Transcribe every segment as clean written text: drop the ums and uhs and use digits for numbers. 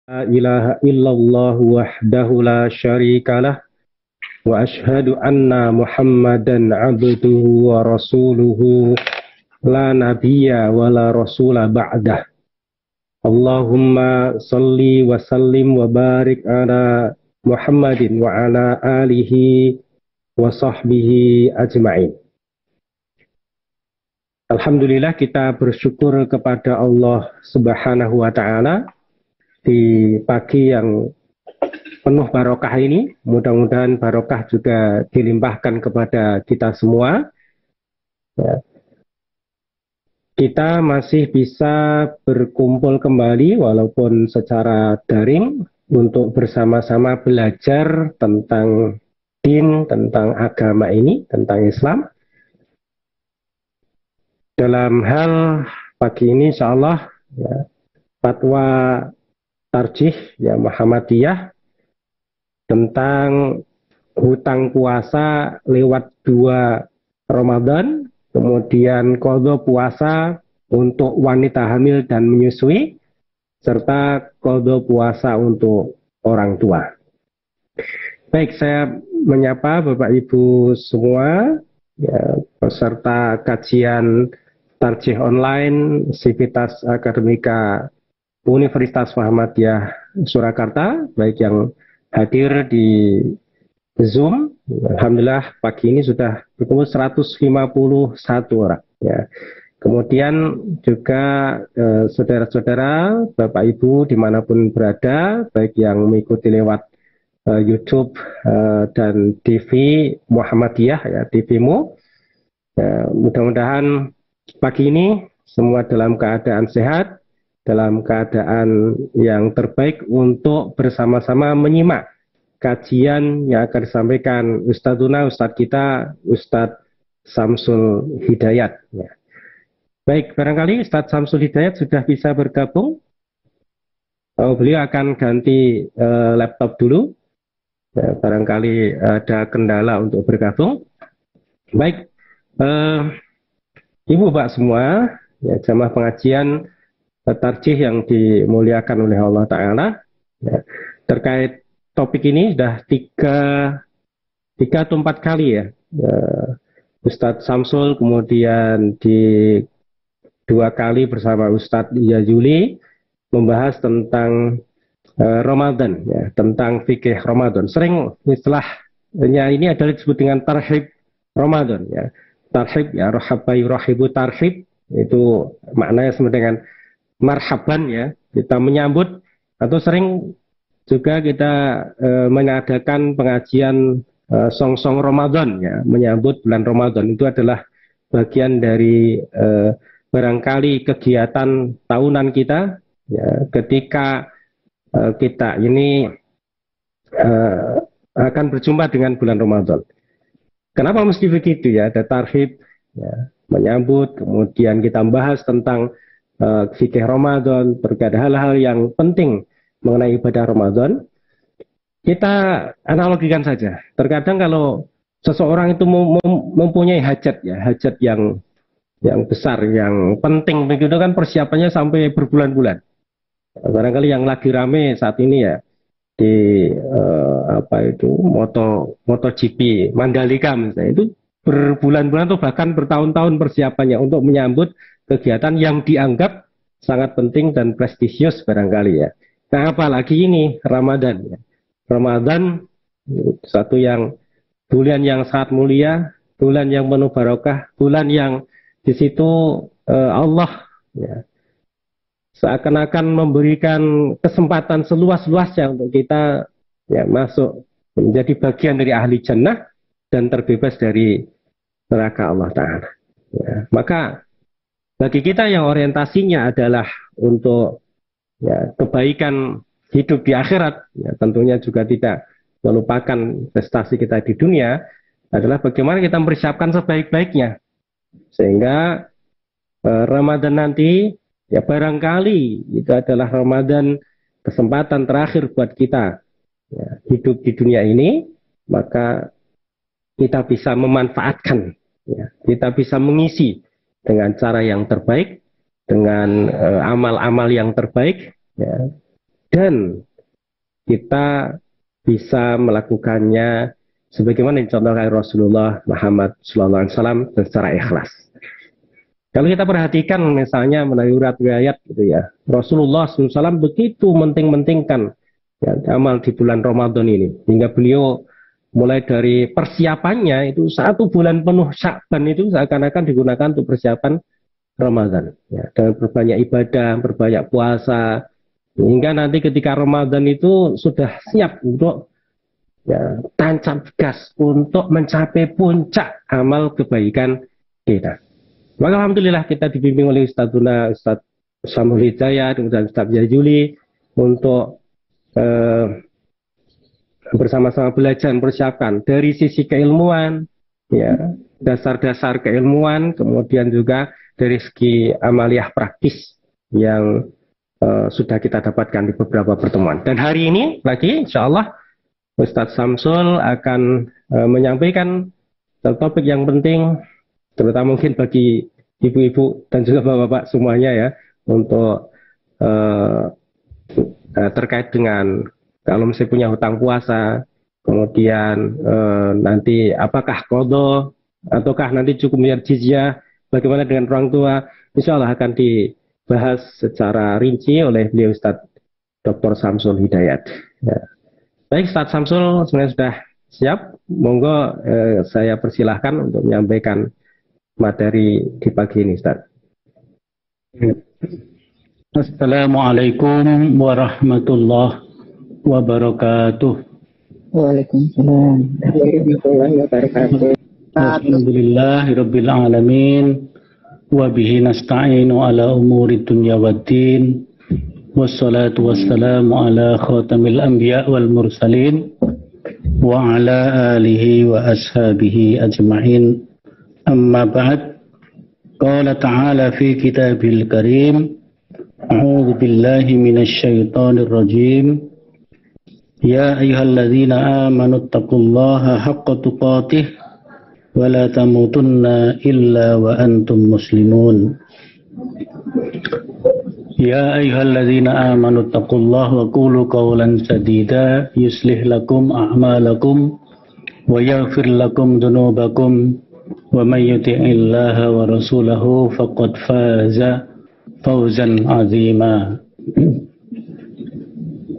لا إله إلا الله وحده لا شريك له وأشهد أن محمدا عبده ورسوله لا نبي ولا رسول بعده اللهم صل وسلم وبارك على محمد وعلى آله وصحبه أجمعين. Alhamdulillah, kita bersyukur kepada Allah Subhanahu wa Ta'ala di pagi yang penuh barokah ini. Mudah-mudahan barokah juga dilimpahkan kepada kita semua. Ya. Kita masih bisa berkumpul kembali walaupun secara daring untuk bersama-sama belajar tentang din, tentang agama ini, tentang Islam. Dalam hal pagi ini insyaallah ya, fatwa tarjih ya Muhammadiyah tentang hutang puasa lewat 2 Ramadan, kemudian qadha puasa untuk wanita hamil dan menyusui, serta qadha puasa untuk orang tua. Baik, saya menyapa Bapak Ibu semua, ya, peserta kajian tarjih online Sivitas Akademika Universitas Muhammadiyah Surakarta, baik yang hadir di Zoom. Alhamdulillah pagi ini sudah berkumpul 151 orang. Ya. Kemudian juga saudara-saudara, Bapak Ibu dimanapun berada, baik yang mengikuti lewat YouTube dan TV Muhammadiyah, ya TV-mu. Mudah-mudahan pagi ini semua dalam keadaan sehat, dalam keadaan yang terbaik untuk bersama-sama menyimak kajian yang akan disampaikan Ustadzuna, Ustadz kita, Ustadz Samsul Hidayat. Ya. Baik, barangkali Ustadz Samsul Hidayat sudah bisa bergabung. Beliau akan ganti laptop dulu. Ya, barangkali ada kendala untuk bergabung. Baik, Ibu Bapak semua, ya, jamaah pengajian tarjih yang dimuliakan oleh Allah Ta'ala, ya, terkait topik ini sudah tiga atau 4 kali ya, Ustadz Samsul, kemudian di 2 kali bersama Ustadz Yazuli membahas tentang Ramadan, ya, tentang fikih Ramadan. Sering istilahnya ini adalah disebut dengan tarhib Ramadan, ya. Tarhib, ya, rohaba yurahibu tarhib, itu maknanya sama dengan marhaban, ya, kita menyambut, atau sering juga kita mengadakan pengajian song-song Ramadan, ya, menyambut bulan Ramadan. Itu adalah bagian dari barangkali kegiatan tahunan kita, ya, ketika kita ini akan berjumpa dengan bulan Ramadan. Kenapa mesti begitu, ya? Ada tarhib, ya, menyambut, kemudian kita bahas tentang fikih Ramadan, berkait hal-hal yang penting mengenai ibadah Ramadan. Kita analogikan saja. Terkadang kalau seseorang itu mempunyai hajat, ya, hajat yang besar, yang penting, begitu kan persiapannya sampai berbulan-bulan. Barangkali yang lagi rame saat ini, ya, di MotoGP Mandalika misalnya, itu berbulan-bulan atau bahkan bertahun-tahun persiapannya untuk menyambut kegiatan yang dianggap sangat penting dan prestisius barangkali, ya. Nah, apalagi ini Ramadan, ya. Ramadan satu bulan yang sangat mulia, bulan yang penuh barokah, bulan yang di situ Allah, ya, seakan-akan memberikan kesempatan seluas-luasnya untuk kita, ya, masuk menjadi bagian dari ahli jannah dan terbebas dari neraka Allah Ta'ala. Ya, maka bagi kita yang orientasinya adalah untuk, ya, kebaikan hidup di akhirat, ya, tentunya juga tidak melupakan prestasi kita di dunia, adalah bagaimana kita mempersiapkan sebaik-baiknya sehingga Ramadan nanti, ya, barangkali itu adalah Ramadan kesempatan terakhir buat kita, ya, hidup di dunia ini, maka kita bisa memanfaatkan, ya, kita bisa mengisi dengan cara yang terbaik, dengan amal-amal yang terbaik, ya, dan kita bisa melakukannya sebagaimana dicontohkan Rasulullah Muhammad SAW secara ikhlas. Kalau kita perhatikan misalnya melalui riwayat gitu ya, Rasulullah SAW begitu menting-mentingkan ya, amal di bulan Ramadan ini, hingga beliau mulai dari persiapannya itu 1 bulan penuh Sya'ban itu seakan-akan digunakan untuk persiapan Ramadan. Ya, dengan berbanyak ibadah, berbanyak puasa, hingga nanti ketika Ramadan itu sudah siap untuk ya, tancap gas untuk mencapai puncak amal kebaikan kita. Maka alhamdulillah kita dibimbing oleh Ustaz Samul Hidayat, kemudian Ustaz Yajuli untuk bersama-sama belajar mempersiapkan dari sisi keilmuan, ya, dasar-dasar keilmuan, kemudian juga dari segi amaliyah praktis yang sudah kita dapatkan di beberapa pertemuan. Dan hari ini lagi, insya Allah, Ustadz Samsul akan menyampaikan topik yang penting, terutama mungkin bagi ibu-ibu dan juga bapak-bapak semuanya ya, untuk terkait dengan kalau misalnya punya hutang puasa, kemudian nanti apakah qadha ataukah nanti cukup bayar jizyah, bagaimana dengan orang tua, insya Allah akan dibahas secara rinci oleh beliau Ustadz Dr. Samsul Hidayat. Ya. Baik, Ustadz Samsul sebenarnya sudah siap, monggo saya persilahkan untuk menyampaikan materi di pagi ini, Ustadz. Assalamualaikum warahmatullahi wabarakatuh. Waalaikumsalam warahmatullahi wabarakatuh. Alhamdulillahirabbil alamin wa bihi nasta'inu ala umuri dunya waddin. Wassalatu wassalamu ala khatamil anbiya wal mursalin wa ala alihi wa ashabihi ajma'in. Amma ba'd. Qala ta'ala fi kitabil karim. A'udzu billahi minasy syaithanir rajim. Ya ayyuhalladzina amanu taqullaha haqqa tuqatih wa la tamutunna illa wa antum muslimun. Ya ayyuhalladzina amanu taqullaha wa qulu qawlan sadida yuslih lakum a'malakum wa yaghfir lakum dhunubakum wa may yuti'illaha wa rasulahu faqad faza fawzan 'azima.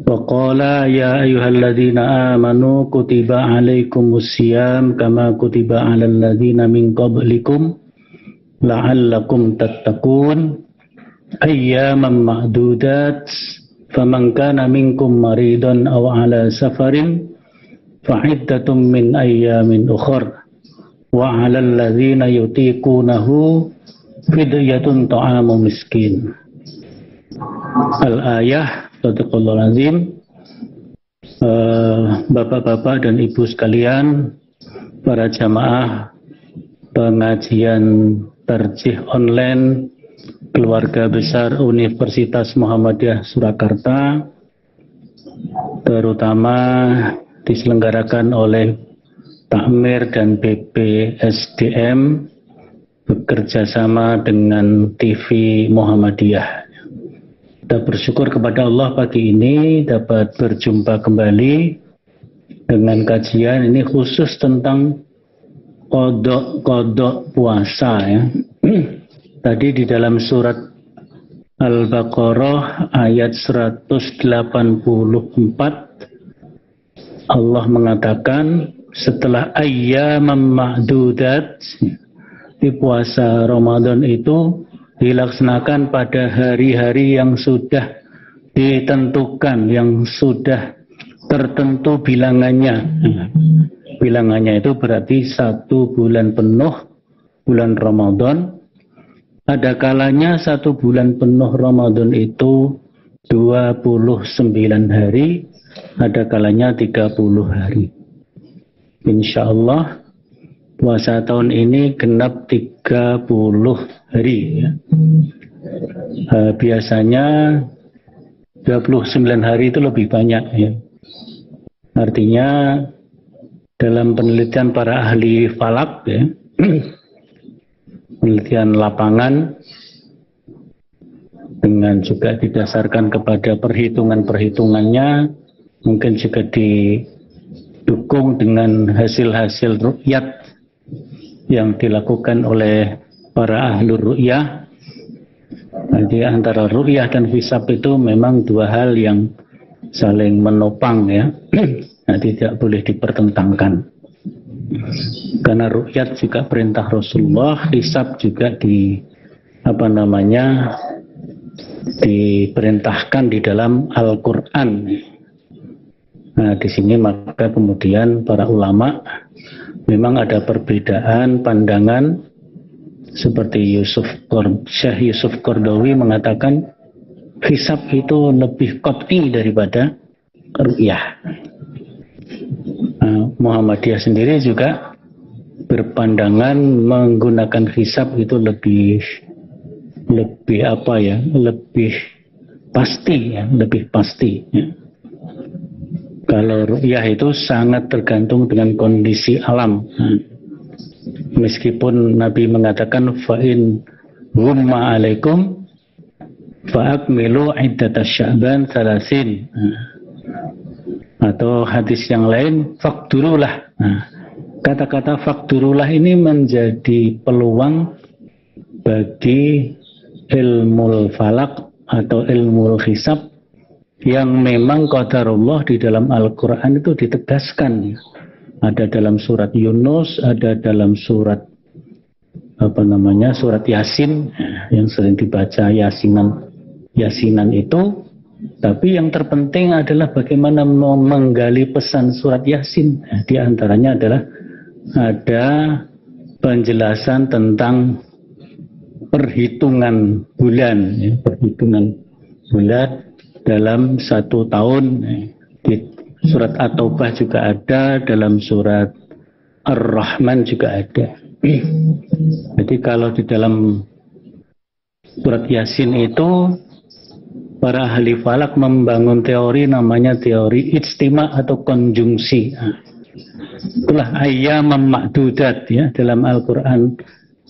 Wa qala ya ayyuhalladzina amanu kutiba 'alaikumus syiyam kama kutiba 'alal ladzina min qablikum la'allakum tattaqun ayyaman ma'dudat faman kana minkum maridan aw 'ala safarin fa'iddatun min ayyamin ukhra wa 'alal ladzina yutiqunahu fidyatun ta'amu miskin. Al-ayah. Sadaqallahul azim. Bapak-bapak dan ibu sekalian, para jamaah pengajian tarjih online keluarga besar Universitas Muhammadiyah Surakarta, terutama diselenggarakan oleh Takmir dan BPSDM bekerjasama dengan TV Muhammadiyah. Kita bersyukur kepada Allah pagi ini dapat berjumpa kembali dengan kajian ini khusus tentang kodok puasa ya. Tadi di dalam surat Al-Baqarah ayat 184 Allah mengatakan setelah ayyamam ma'dudat, di puasa Ramadan itu dilaksanakan pada hari-hari yang sudah ditentukan, yang sudah tertentu bilangannya. Bilangannya itu berarti 1 bulan penuh, bulan Ramadan. Ada kalanya 1 bulan penuh Ramadan itu 29 hari, ada kalanya 30 hari. Insya Allah puasa tahun ini genap 30 hari ya. Biasanya 29 hari itu lebih banyak ya. Artinya dalam penelitian para ahli falak ya, penelitian lapangan dengan dengan juga didasarkan kepada perhitungan-perhitungannya, mungkin juga didukung dengan hasil-hasil ru'yat yang dilakukan oleh para ahli ru'yah. Jadi antara ru'yah dan hisab itu memang dua hal yang saling menopang ya. Nah, tidak boleh dipertentangkan. Karena ru'yat juga perintah Rasulullah, hisab juga diperintahkan di dalam Al-Quran. Nah, di sini maka kemudian para ulama memang ada perbedaan pandangan, seperti Syekh Yusuf Qaradawi mengatakan hisab itu lebih qat'i daripada ru'yah. Muhammadiyah sendiri juga berpandangan menggunakan hisab itu lebih pasti ya. Kalau ru'yah itu sangat tergantung dengan kondisi alam. Meskipun Nabi mengatakan fa'in humma alaikum fa'akmilu iddatas sya'ban salasin, atau hadis yang lain fakdurulah. Kata-kata fakdurulah ini menjadi peluang bagi ilmu falak atau ilmu hisab yang memang qadarullah di dalam Al-Quran itu ditegaskan. Ada dalam surat Yunus, ada dalam surat surat Yasin yang sering dibaca, Yasinan itu. Tapi yang terpenting adalah bagaimana menggali pesan surat Yasin. Di antaranya adalah ada penjelasan tentang perhitungan bulan dalam 1 tahun. Di surat At-Taubah juga ada, dalam surat Ar-Rahman juga ada. Jadi kalau di dalam surat Yasin itu para ahli falak membangun teori namanya teori ijtima atau konjungsi. Itulah ayyam ma'dudat ya, dalam Al-Quran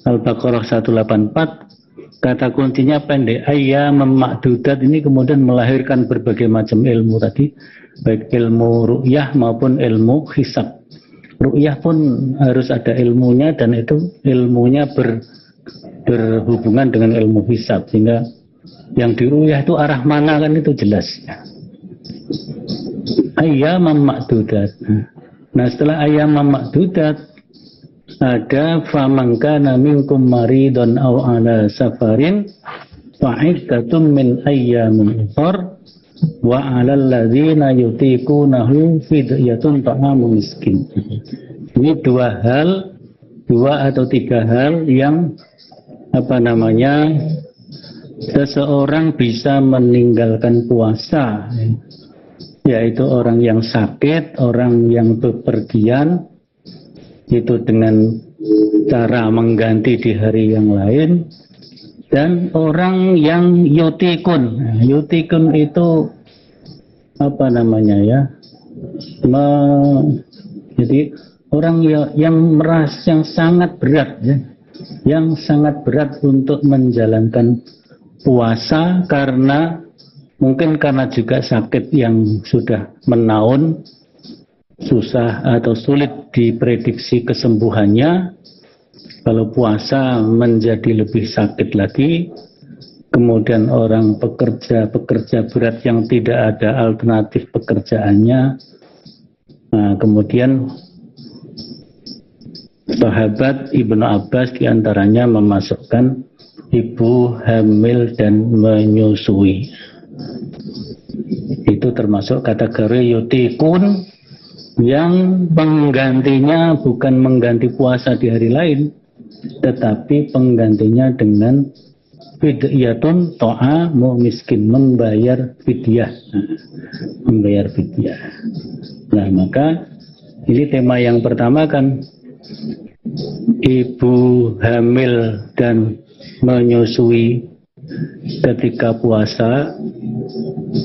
Al-Baqarah 184. Kata kuncinya pendek, ayyam ma'dudat ini kemudian melahirkan berbagai macam ilmu tadi, baik ilmu ru'yah maupun ilmu hisab. Ru'yah pun harus ada ilmunya, dan itu ilmunya berhubungan dengan ilmu hisab, sehingga yang di ru'yah itu arah mana kan itu jelas. Ayyam ma'dudat. Nah, setelah ayyam ma'dudat ada faman kana minkum maridun aw ala safarin fa'iddatun min ayyamin ukhra wa 'alal ladzina yutiqunahu fidyatun ta'amu miskin. Ini dua atau tiga hal yang seseorang bisa meninggalkan puasa, yaitu orang yang sakit, orang yang bepergian, itu dengan cara mengganti di hari yang lain, dan orang yang yutikun. Yutikun itu jadi orang yang sangat berat ya, yang sangat berat untuk menjalankan puasa, mungkin karena juga sakit yang sudah menaun, susah atau sulit diprediksi kesembuhannya. Kalau puasa menjadi lebih sakit lagi. Kemudian orang pekerja berat yang tidak ada alternatif pekerjaannya. Nah, kemudian sahabat Ibnu Abbas diantaranya memasukkan ibu hamil dan menyusui. Itu termasuk kategori yutikun, yang penggantinya bukan mengganti puasa di hari lain, tetapi penggantinya dengan fidyatun ta'amu miskin, membayar fidyah. Nah, maka ini tema yang pertama kan, ibu hamil dan menyusui ketika puasa,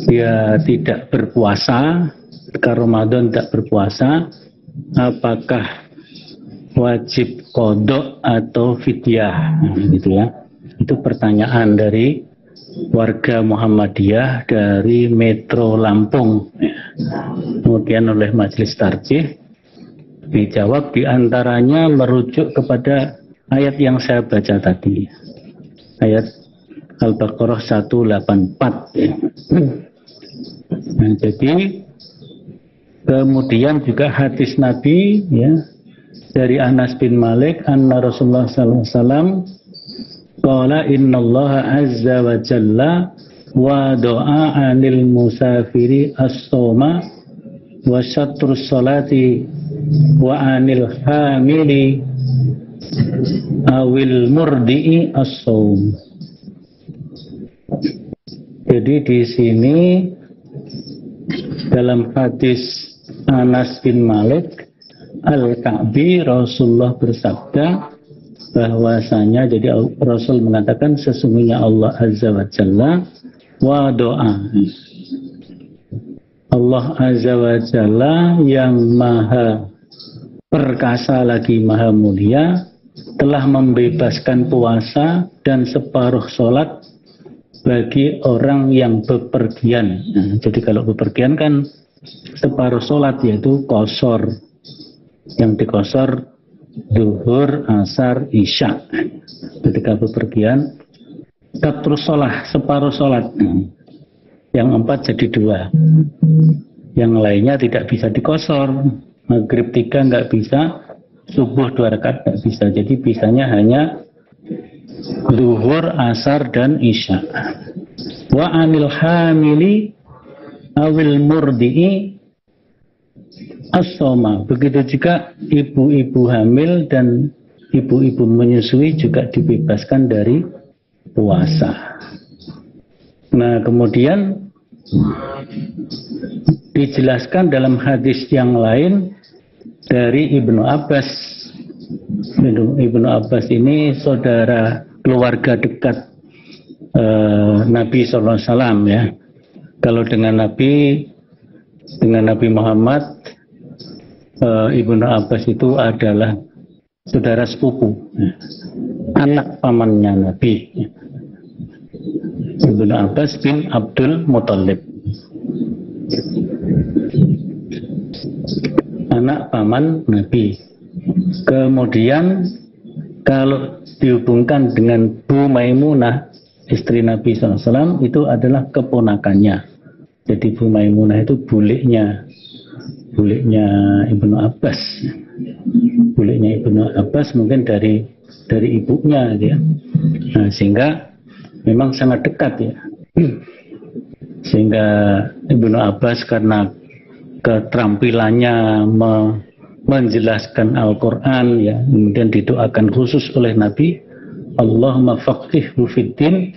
dia tidak berpuasa, ketika Ramadan tidak berpuasa, apakah wajib qadha atau fidyah? Gitu ya. Itu pertanyaan dari warga Muhammadiyah dari Metro Lampung. Kemudian oleh Majelis Tarjih dijawab diantaranya merujuk kepada ayat yang saya baca tadi, ayat Al-Baqarah 184. Nah, jadi kemudian juga hadis Nabi ya dari Anas bin Malik anna Rasulullah sallallahu alaihi wasallam qala innallaha azza wa jalla wa doa 'anil musafiri as-sawma wa syatrus salati wa 'anil hamili awil murdi'i as-sawm. Jadi di sini dalam hadis Anas bin Malik Al-Ka'bi, Rasulullah bersabda bahwasanya, jadi Rasul mengatakan sesungguhnya Allah Azza wa Jalla wa doa, Allah Azza wa Jalla yang maha perkasa lagi maha mulia telah membebaskan puasa dan separuh sholat bagi orang yang bepergian. Nah, jadi kalau bepergian kan separuh sholat yaitu qashar, yang dikosor zuhur, asar, isya. Ketika bepergian terus sholat, separuh sholat, yang 4 jadi 2, yang lainnya tidak bisa dikosor. Maghrib 3 nggak bisa, subuh 2 rakaat nggak bisa, jadi bisanya hanya zuhur, asar, dan isya. Wa anil hamili awil murdi'i as-soma. Begitu juga ibu-ibu hamil dan ibu-ibu menyusui juga dibebaskan dari puasa. Nah, kemudian dijelaskan dalam hadis yang lain dari Ibnu Abbas. Ibnu Abbas ini saudara keluarga dekat Nabi SAW ya. Kalau dengan Nabi Muhammad, Ibnu Abbas itu adalah saudara sepupu, anak pamannya Nabi, Ibnu Abbas bin Abdul Muthalib, anak paman Nabi. Kemudian kalau dihubungkan dengan Bu Maimunah, istri Nabi SAW, itu adalah keponakannya. Jadi Bu Maimunah itu buliknya Ibnu Abbas. Buliknya Ibnu Abbas mungkin dari ibunya ya. Nah, sehingga memang sangat dekat ya. Sehingga Ibnu Abbas karena keterampilannya menjelaskan Al-Quran ya, kemudian didoakan khusus oleh Nabi, Allahumma faqihhu fiddin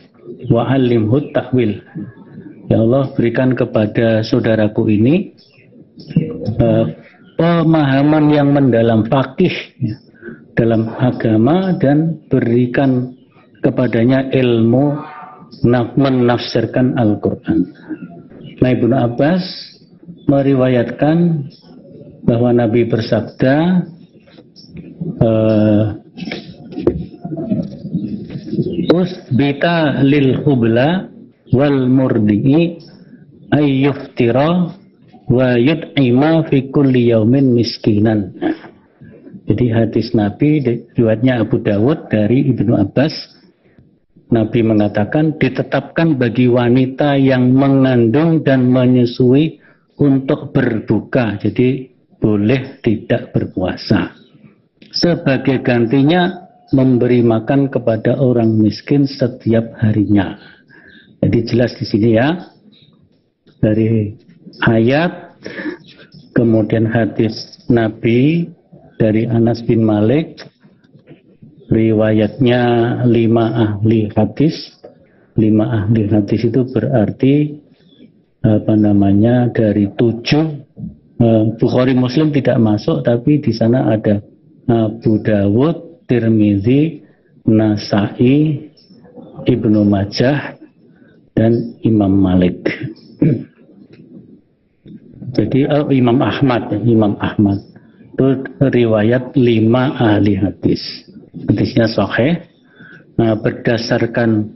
wa 'allimhu ta'wil. Ya Allah, berikan kepada saudaraku ini pemahaman yang mendalam, faqih ya, dalam agama, dan berikan kepadanya ilmu menafsirkan Al-Quran. Nah, Ibnu Abbas meriwayatkan bahwa Nabi bersabda, usbita lil hubla wal murdi'i ayyuftira wa yud'ima fi kulli yaumin miskinan. Jadi hadis Nabi riwayatnya Abu Dawud dari Ibnu Abbas, Nabi mengatakan ditetapkan bagi wanita yang mengandung dan menyusui untuk berbuka, jadi boleh tidak berpuasa. Sebagai gantinya memberi makan kepada orang miskin setiap harinya. Jadi jelas di sini ya, dari ayat, kemudian hadis Nabi dari Anas bin Malik, riwayatnya 5 ahli hadis. 5 ahli hadis itu berarti dari 7. Bukhari Muslim tidak masuk, tapi di sana ada Abu Dawud, Tirmizi, Nasai, Ibnu Majah, dan Imam Malik. Jadi Imam Ahmad itu riwayat 5 ahli hadis. Hadisnya sahih. Nah, berdasarkan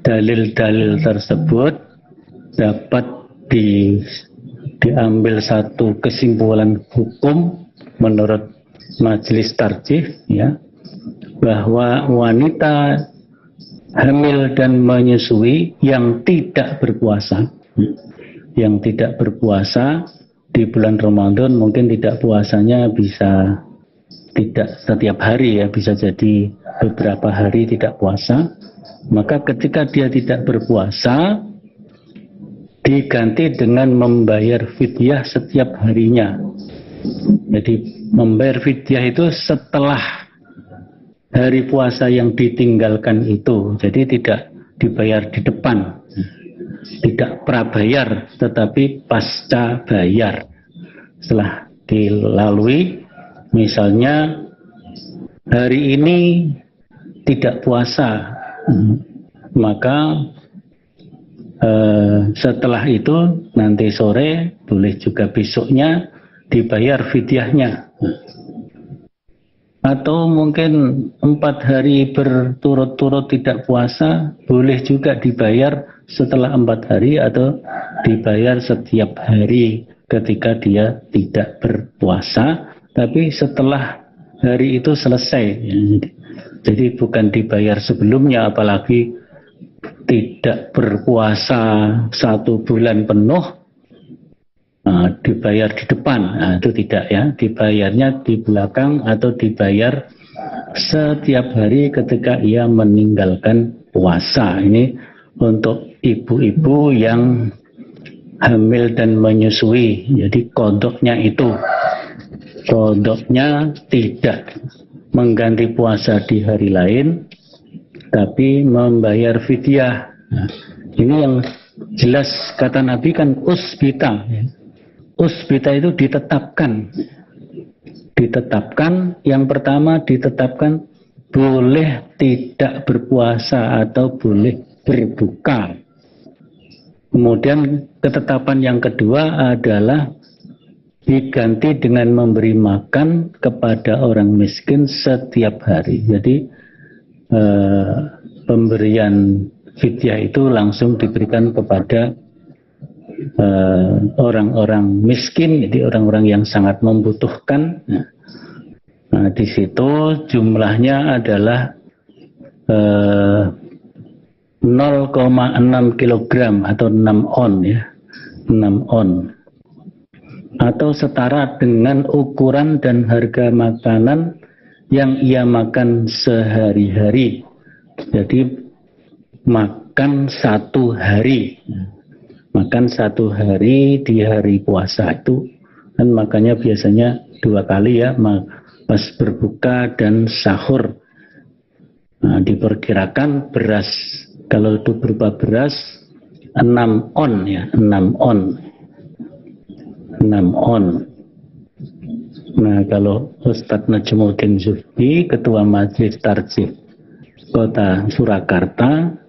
dalil-dalil tersebut dapat diambil satu kesimpulan hukum menurut Majelis Tarjih, ya, bahwa wanita hamil dan menyusui yang tidak berpuasa di bulan Ramadan, mungkin tidak puasanya bisa tidak setiap hari, ya, bisa jadi beberapa hari tidak puasa, maka ketika dia tidak berpuasa diganti dengan membayar fidyah setiap harinya. Jadi membayar fidyah itu setelah hari puasa yang ditinggalkan itu, jadi tidak dibayar di depan, tidak prabayar, tetapi pasca bayar. Setelah dilalui, misalnya hari ini tidak puasa, maka setelah itu nanti sore, boleh juga besoknya dibayar fidyahnya. Atau mungkin 4 hari berturut-turut tidak puasa, boleh juga dibayar setelah 4 hari atau dibayar setiap hari ketika dia tidak berpuasa, tapi setelah hari itu selesai. Jadi bukan dibayar sebelumnya, apalagi tidak berpuasa 1 bulan penuh, dibayar di depan, itu tidak, ya. Dibayarnya di belakang atau dibayar setiap hari ketika ia meninggalkan puasa. Ini untuk ibu-ibu yang hamil dan menyusui. Jadi kodoknya tidak mengganti puasa di hari lain, tapi membayar fidyah. Ini yang jelas kata Nabi kan usbita, ya. Usbita itu ditetapkan. Yang pertama ditetapkan boleh tidak berpuasa atau boleh berbuka. Kemudian ketetapan yang kedua adalah diganti dengan memberi makan kepada orang miskin setiap hari. Jadi pemberian fidyah itu langsung diberikan kepada orang-orang miskin, jadi orang-orang yang sangat membutuhkan. Nah, di situ jumlahnya adalah 0,6 kg atau 6 on, ya, 6 on, atau setara dengan ukuran dan harga makanan yang ia makan sehari-hari. Jadi makan 1 hari. Makan 1 hari di hari puasa itu kan makannya biasanya 2 kali, ya, pas berbuka dan sahur. Nah, diperkirakan beras, kalau itu berupa beras 6 on, ya, 6 on. Nah, kalau Ustadz Najmuddin Zuhdi, Ketua Majelis Tarjih Kota Surakarta,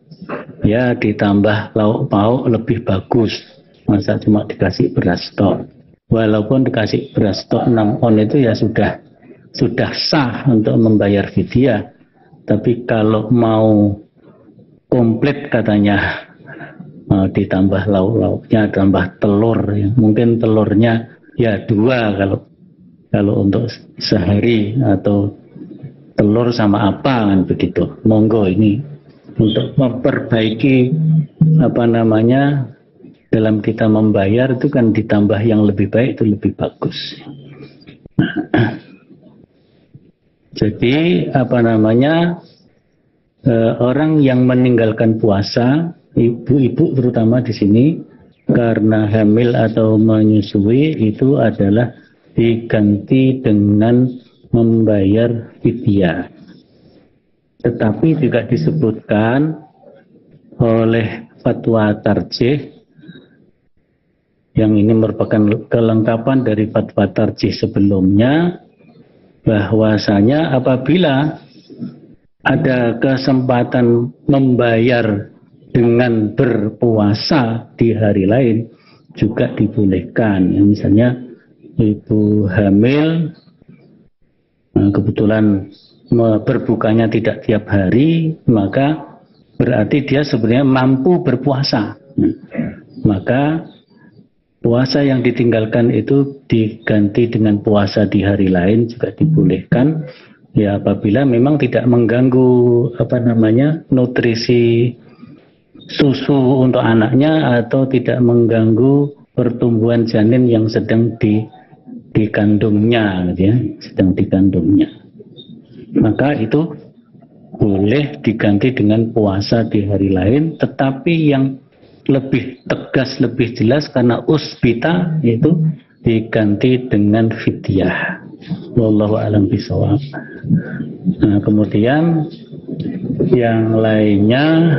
ya ditambah lauk pauk lebih bagus. Masa cuma dikasih beras tok. Walaupun dikasih beras tok 6 on itu ya sudah sah untuk membayar fidyah. Tapi kalau mau komplit katanya, ditambah lauk-lauknya, tambah telur, ya. Mungkin telurnya ya 2 kalau untuk sehari, atau telur sama apa kan begitu. Monggo, ini untuk memperbaiki dalam kita membayar itu kan ditambah yang lebih baik, itu lebih bagus. Jadi orang yang meninggalkan puasa, ibu-ibu terutama di sini, karena hamil atau menyusui, itu adalah diganti dengan membayar fidyah. Tetapi juga disebutkan oleh fatwa tarjih, yang ini merupakan kelengkapan dari fatwa tarjih sebelumnya, bahwasanya apabila ada kesempatan membayar dengan berpuasa di hari lain juga dibolehkan. Ya, misalnya ibu hamil, kebetulan berbukanya tidak tiap hari, maka berarti dia sebenarnya mampu berpuasa. Maka puasa yang ditinggalkan itu diganti dengan puasa di hari lain juga dibolehkan. Ya, apabila memang tidak mengganggu nutrisi susu untuk anaknya atau tidak mengganggu pertumbuhan janin yang sedang dikandungnya, gitu ya, sedang dikandungnya. Maka itu boleh diganti dengan puasa di hari lain, tetapi yang lebih tegas, lebih jelas karena usbita itu diganti dengan fidyah. Wallahu a'lam bishawab. Nah, kemudian yang lainnya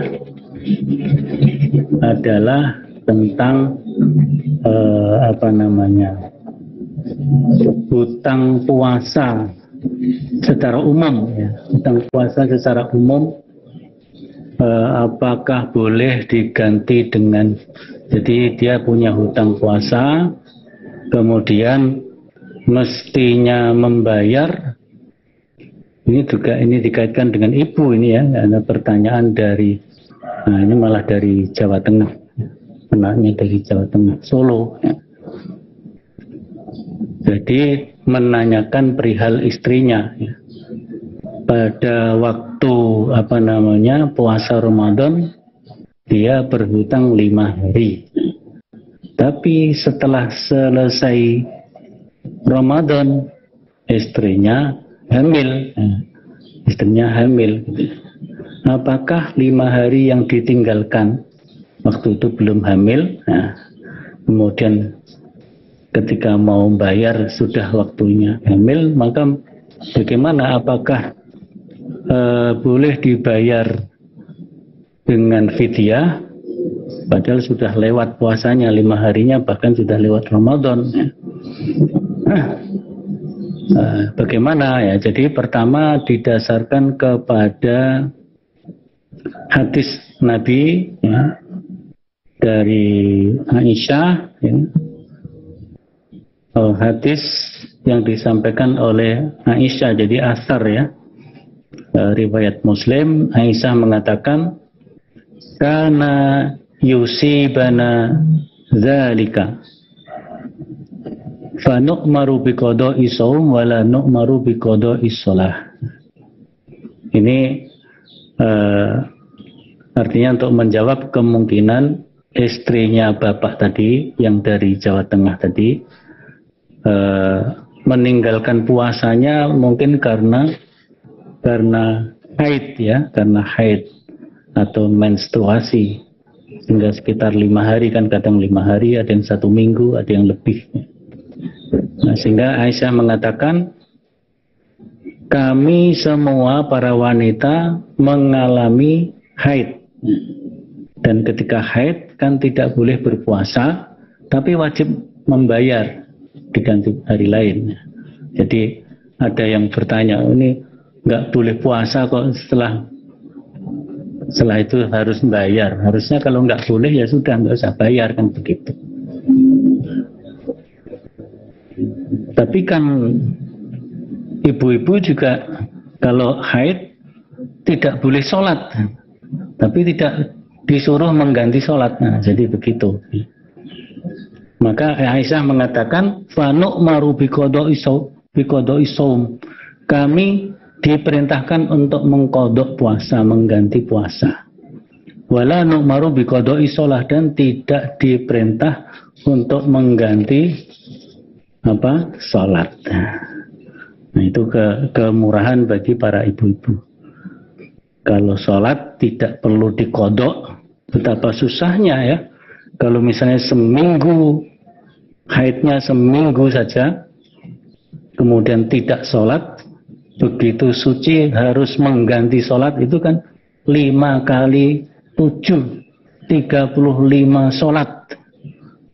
adalah tentang hutang puasa secara umum, ya. Hutang puasa secara umum apakah boleh diganti dengan, jadi dia punya hutang puasa kemudian mestinya membayar. Ini juga dikaitkan dengan ibu ini ya, ada pertanyaan dari ini malah dari Jawa Tengah, anaknya dari Jawa Tengah, Solo ya. Jadi menanyakan perihal istrinya ya. Pada waktu puasa Ramadan dia berhutang 5 hari, tapi setelah selesai Ramadan istrinya hamil. Apakah 5 hari yang ditinggalkan waktu itu belum hamil, kemudian ketika mau bayar sudah waktunya hamil, maka bagaimana? Apakah boleh dibayar dengan fidyah padahal sudah lewat puasanya 5 harinya, bahkan sudah lewat Ramadan? Bagaimana ya? Jadi pertama didasarkan kepada hadis Nabi ya, dari Aisyah ya. Hadis yang disampaikan oleh Aisyah, jadi asar ya, riwayat Muslim. Aisyah mengatakan kana yusibana zalika fa nu'maru biqada'i shaum wa la nu'maru biqada'i shalah. Ini artinya untuk menjawab kemungkinan istrinya bapak tadi yang dari Jawa Tengah tadi meninggalkan puasanya mungkin karena haid ya, karena haid atau menstruasi, hingga sekitar 5 hari, kan kadang 5 hari, ada yang 1 minggu, ada yang lebih. Nah, sehingga Aisyah mengatakan kami semua para wanita mengalami haid, dan ketika haid kan tidak boleh berpuasa tapi wajib membayar diganti hari lain. Jadi ada yang bertanya, ini nggak boleh puasa kok setelah itu harus bayar. Harusnya kalau nggak boleh ya sudah nggak usah bayar, kan begitu. Tapi kan ibu-ibu juga kalau haid tidak boleh sholat, tapi tidak disuruh mengganti sholat. Nah, jadi begitu. Maka Aisyah mengatakan fanu maru biqada'i shaum. Kami diperintahkan untuk mengkodok puasa, mengganti puasa. Wala nu'maru biqada'i shalah, dan tidak diperintah untuk mengganti salat. Nah, itu kemurahan bagi para ibu-ibu. Kalau salat tidak perlu dikodok, betapa susahnya ya. Kalau misalnya seminggu, haidnya seminggu saja, kemudian tidak sholat, begitu suci harus mengganti sholat, itu kan 5 kali 7, 35 sholat.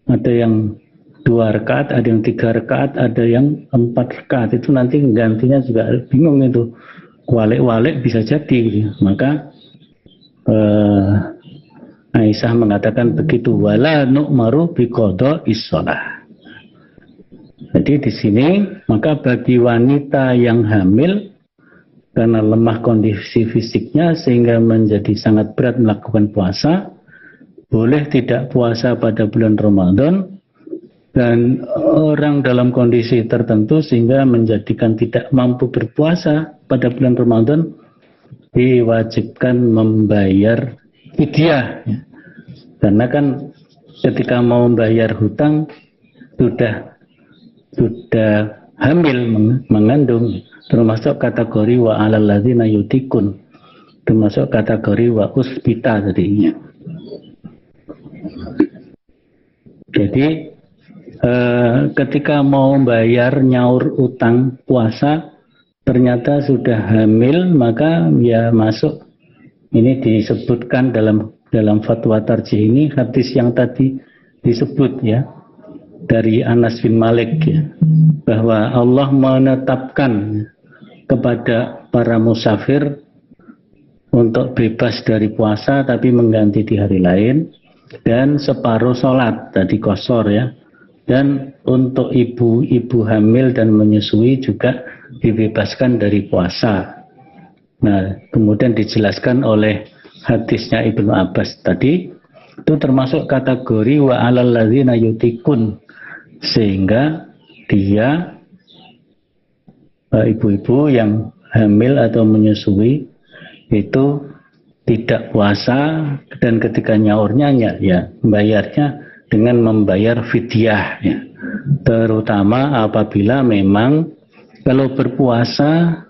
Ada yang 2 rakaat, ada yang 3 rakaat, ada yang 4 rakaat. Itu nanti gantinya juga bingung itu. Walik-walik bisa jadi. Maka Aisyah mengatakan begitu, wala nu'maru biqada'is shalah. Jadi di sini maka bagi wanita yang hamil karena lemah kondisi fisiknya sehingga menjadi sangat berat melakukan puasa, boleh tidak puasa pada bulan Ramadan. Dan orang dalam kondisi tertentu sehingga menjadikan tidak mampu berpuasa pada bulan Ramadan, diwajibkan membayar fidyah. Karena kan ketika mau membayar hutang sudah hamil, mengandung, termasuk kategori wa alal ladzina yutikun, termasuk kategori wa usbita tadinya. Jadi ketika mau bayar nyaur utang puasa ternyata sudah hamil, maka ya masuk. Ini disebutkan dalam fatwa tarjih ini hadis yang tadi disebut ya dari Anas bin Malik ya, bahwa Allah menetapkan kepada para musafir untuk bebas dari puasa tapi mengganti di hari lain, dan separuh sholat tadi qashar ya. Dan untuk ibu-ibu hamil dan menyusui juga dibebaskan dari puasa. Nah, kemudian dijelaskan oleh hadisnya Ibnu Abbas tadi, itu termasuk kategori wa alal ladzina yutikun, sehingga dia ibu-ibu yang hamil atau menyusui itu tidak puasa, dan ketika nyaurnya ya membayarnya dengan membayar fidyah ya. Terutama apabila memang kalau berpuasa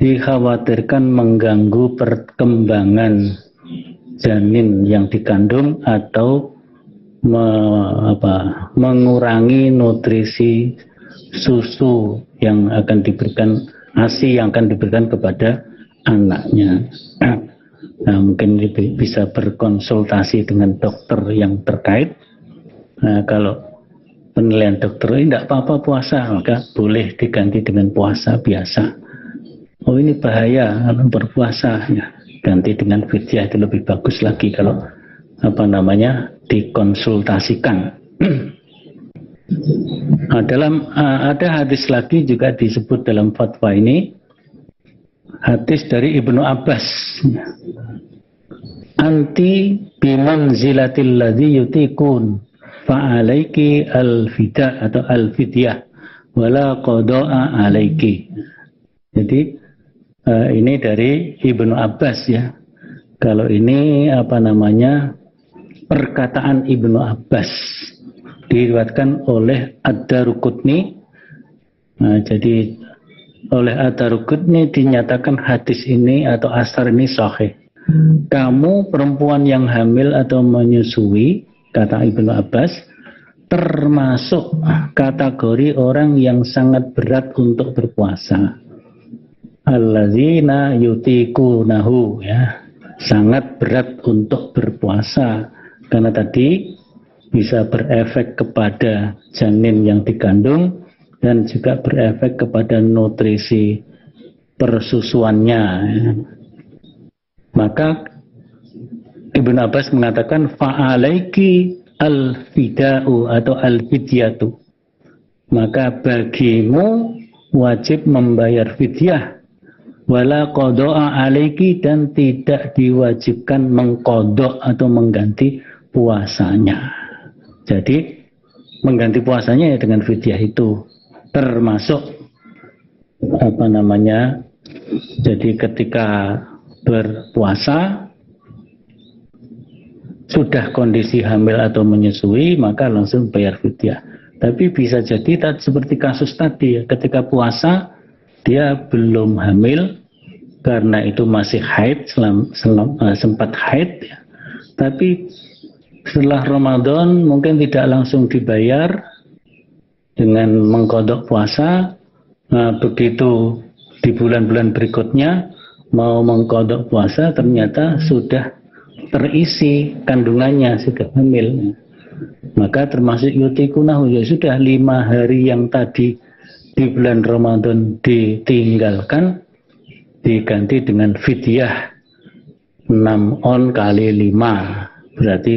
dikhawatirkan mengganggu perkembangan janin yang dikandung atau mengurangi nutrisi susu yang akan diberikan, ASI yang akan diberikan kepada anaknya. Nah, mungkin bisa berkonsultasi dengan dokter yang terkait. Nah, kalau penilaian dokter ini tidak apa-apa puasa, maka boleh diganti dengan puasa biasa. Oh, ini bahaya berpuasa ya, ganti dengan fidyah itu lebih bagus lagi kalau dikonsultasikan. Nah, ada hadis lagi juga disebut dalam fatwa ini, hadis dari Ibnu Abbas, anti bimanzilatil ladzi yutikun fa'alaiki al-fida atau al-fidyah wala qada'a alaiki. Jadi ini dari Ibnu Abbas ya. Kalau ini perkataan Ibnu Abbas diriwayatkan oleh Ad-Daruqutni. Nah, jadi oleh Ad-Daruqutni dinyatakan hadis ini atau asar ini sahih. Kamu perempuan yang hamil atau menyusui, kata Ibnu Abbas, termasuk kategori orang yang sangat berat untuk berpuasa. Alladzina yutikunahu ya, sangat berat untuk berpuasa karena tadi bisa berefek kepada janin yang dikandung dan juga berefek kepada nutrisi persusuannya ya. Maka Ibnu Abbas mengatakan fa'alaiki al-fida'u atau al-fidyatu, maka bagimu wajib membayar fidyah, wala qada'a alaiki, dan tidak diwajibkan mengqada' atau mengganti puasanya. Jadi mengganti puasanya ya dengan fidyah itu termasuk jadi ketika berpuasa sudah kondisi hamil atau menyusui, maka langsung bayar fidyah. Tapi bisa jadi seperti kasus tadi ya, ketika puasa dia belum hamil karena itu masih haid, sempat haid ya. Tapi setelah Ramadan mungkin tidak langsung dibayar dengan mengqadha puasa. Nah, begitu di bulan-bulan berikutnya mau mengqadha puasa ternyata sudah terisi kandungannya, sudah hamil, maka termasuk yutikunahu, ya sudah 5 hari yang tadi di bulan Ramadan ditinggalkan, diganti dengan fidyah 6 on kali 5, berarti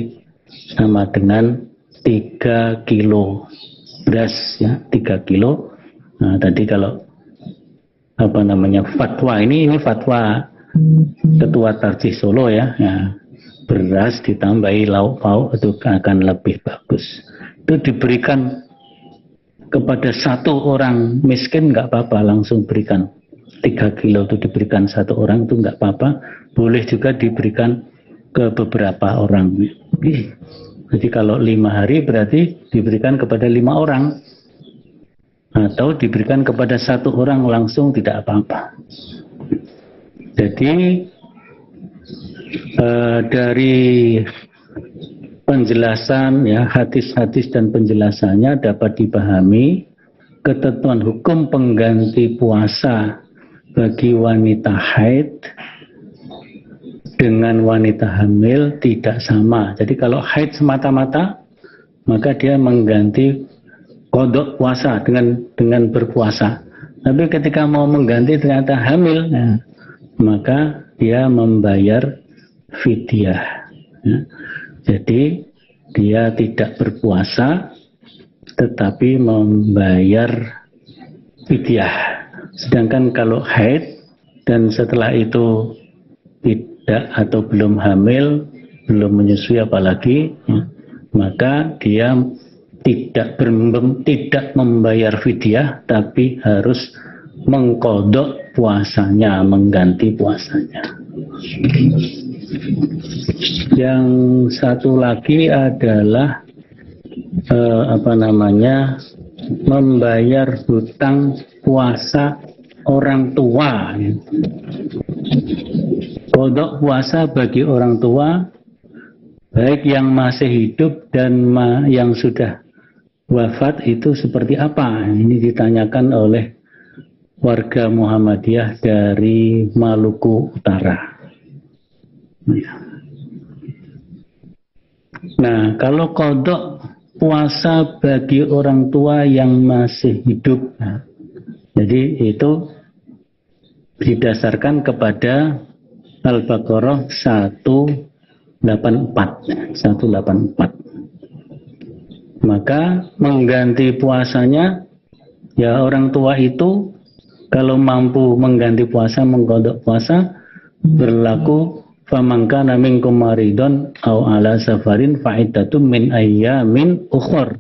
sama dengan 3 kilo beras ya, 3 kilo. Nah, tadi kalau fatwa ini fatwa Ketua Tarjih Solo ya, beras ditambahi lauk pauk itu akan lebih bagus. Itu diberikan kepada satu orang miskin nggak apa-apa, langsung berikan 3 kilo itu diberikan satu orang itu nggak apa-apa. Boleh juga diberikan ke beberapa orang. Jadi kalau 5 hari berarti diberikan kepada 5 orang, atau diberikan kepada satu orang langsung tidak apa-apa. Jadi dari penjelasan ya, hadis-hadis dan penjelasannya dapat dipahami ketentuan hukum pengganti puasa bagi wanita haid dengan wanita hamil tidak sama. Jadi kalau haid semata-mata, maka dia mengganti qadha puasa dengan berpuasa. Tapi ketika mau mengganti ternyata hamil, maka dia membayar fidyah. Jadi dia tidak berpuasa tetapi membayar fidyah. Sedangkan kalau haid dan setelah itu tidak atau belum hamil, belum menyusui apalagi, maka dia tidak membayar fidyah, tapi harus mengqadha puasanya, mengganti puasanya. Yang satu lagi adalah membayar hutang puasa orang tua. Qadha puasa bagi orang tua, baik yang masih hidup dan yang sudah wafat, itu seperti apa? Ini ditanyakan oleh warga Muhammadiyah dari Maluku Utara. Nah, kalau qadha puasa bagi orang tua yang masih hidup, jadi itu didasarkan kepada Al-Baqarah 184. Maka mengganti puasanya, ya orang tua itu kalau mampu mengganti puasa, mengqadha puasa, berlaku faman kana minkum maridun aw ala safarin fa iddatun min ayyamin ukhra.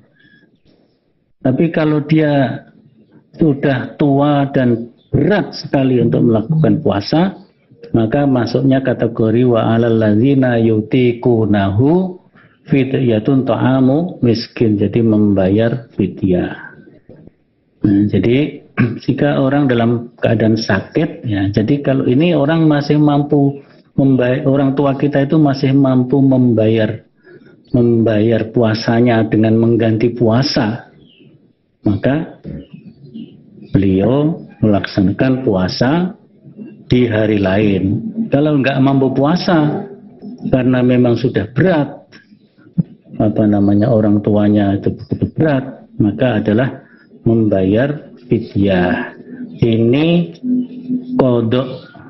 Tapi kalau dia sudah tua dan berat sekali untuk melakukan puasa, maka masuknya kategori wa alal ladzina yutiqunahu fidyatun ta'amu miskin, jadi membayar fidyah. Jadi jika orang dalam keadaan sakit, ya, jadi kalau ini orang masih mampu orang tua kita itu masih mampu membayar puasanya dengan mengganti puasa, maka beliau melaksanakan puasa di hari lain. Kalau nggak mampu puasa karena memang sudah berat, orang tuanya itu begitu berat, maka adalah membayar fidyah. Ini qadha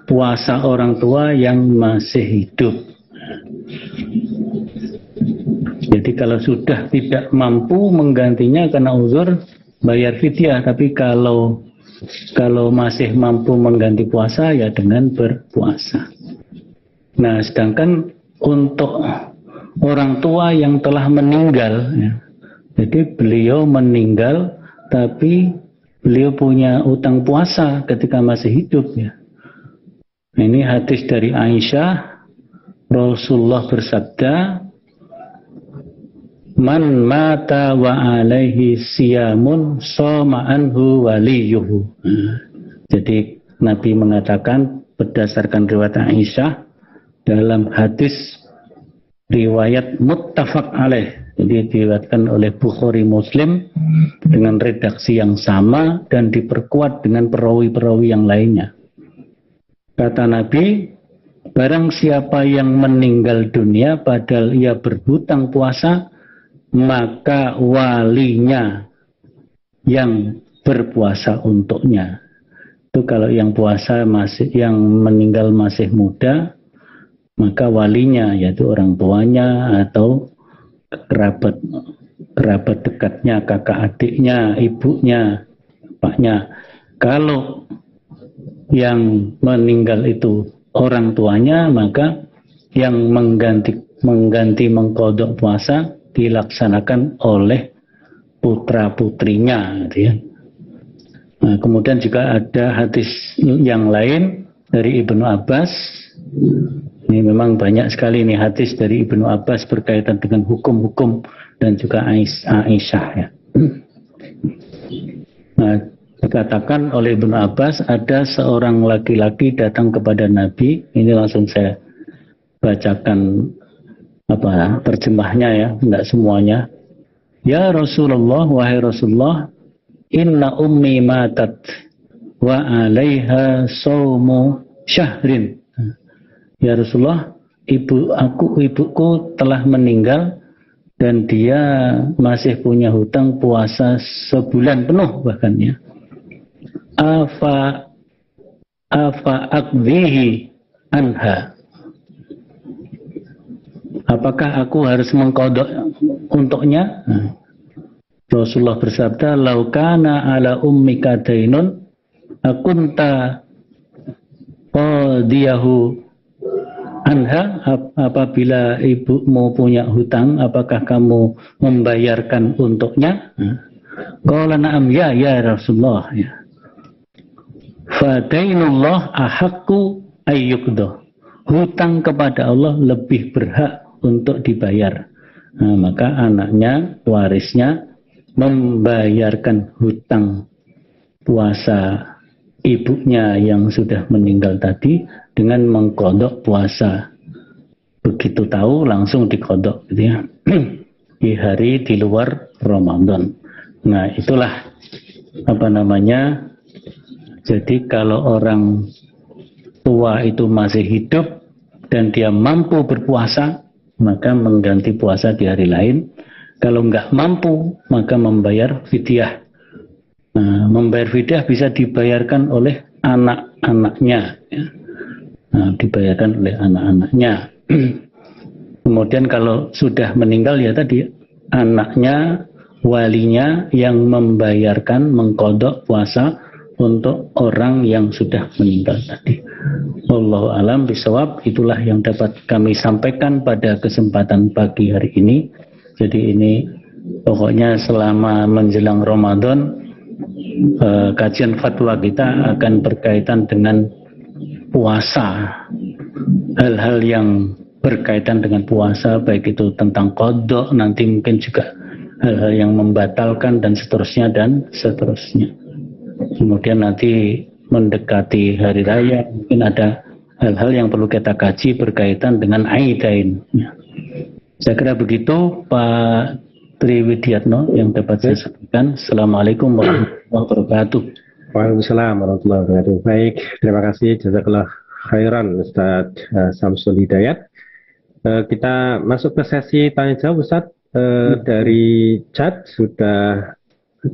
puasa orang tua yang masih hidup. Jadi kalau sudah tidak mampu menggantinya karena uzur, bayar fidyah. Tapi kalau masih mampu mengganti puasa, ya dengan berpuasa. Nah, sedangkan untuk orang tua yang telah meninggal, ya, jadi beliau meninggal tapi beliau punya utang puasa ketika masih hidup, ya. Ini hadis dari Aisyah, Rasulullah bersabda, man mata wa alaihi siyamun shoma anhu waliyuhu. Jadi Nabi mengatakan berdasarkan riwayat Aisyah dalam hadis riwayat muttafaq alaih, jadi diriwayatkan oleh Bukhari Muslim dengan redaksi yang sama dan diperkuat dengan perawi-perawi yang lainnya. Kata Nabi, barang siapa yang meninggal dunia padahal ia berhutang puasa, maka walinya yang berpuasa untuknya. Itu kalau yang puasa yang meninggal masih muda, maka walinya yaitu orang tuanya atau kerabat dekatnya, kakak adiknya, ibunya, bapaknya. Kalau yang meninggal itu orang tuanya, maka yang mengganti mengqadha puasa dilaksanakan oleh putra-putrinya gitu ya. Nah, kemudian juga ada hadis yang lain dari Ibnu Abbas. Ini memang banyak sekali nih hadis dari Ibnu Abbas berkaitan dengan hukum-hukum dan juga Aisyah ya. Nah, dikatakan oleh Ibnu Abbas ada seorang laki-laki datang kepada Nabi. Ini langsung saya bacakan terjemahnya ya, tidak semuanya. Ya Rasulullah, wahai Rasulullah, inna ummi matat wa alaiha saumu syahrin. Ya Rasulullah, ibuku telah meninggal dan dia masih punya hutang puasa sebulan penuh bahkan ya. Afa aqdihi anha. Apakah aku harus mengqadha untuknya? Rasulullah bersabda, "Laukana ala ummika dainun akunta qadiyahu anha." Apabila ibumu punya hutang, apakah kamu membayarkan untuknya? Qala na'am ya Rasulullah. Fa dainullah ahaqqu ayyuqdah. Hutang kepada Allah lebih berhak untuk dibayar. Nah, maka anaknya, warisnya membayarkan hutang puasa ibunya yang sudah meninggal tadi dengan mengqadha puasa. Begitu tahu langsung diqadha gitu ya. Di hari di luar Ramadan. Nah, itulah jadi kalau orang tua itu masih hidup dan dia mampu berpuasa, maka mengganti puasa di hari lain. Kalau nggak mampu, maka membayar fidyah. Nah, membayar fidyah bisa dibayarkan oleh anak-anaknya. Ya. Nah, dibayarkan oleh anak-anaknya. Kemudian kalau sudah meninggal ya tadi, anaknya, walinya yang membayarkan, mengqadha puasa untuk orang yang sudah meninggal tadi. Wallahu alam bisawab. Itulah yang dapat kami sampaikan pada kesempatan pagi hari ini. Jadi ini pokoknya selama menjelang Ramadan kajian fatwa kita akan berkaitan dengan puasa. Hal-hal yang berkaitan dengan puasa, baik itu tentang qadha, nanti mungkin juga hal-hal yang membatalkan dan seterusnya. Kemudian nanti mendekati hari raya, mungkin ada hal-hal yang perlu kita kaji berkaitan dengan Aidain. Saya kira begitu Pak Triwidiatno yang dapat saya sampaikan. Assalamualaikum warahmatullahi wabarakatuh. Waalaikumsalam warahmatullahi wabarakatuh. Baik, terima kasih jazakallah khairan Ustaz Samsul Hidayat. Kita masuk ke sesi tanya jawab Ustaz. Dari chat sudah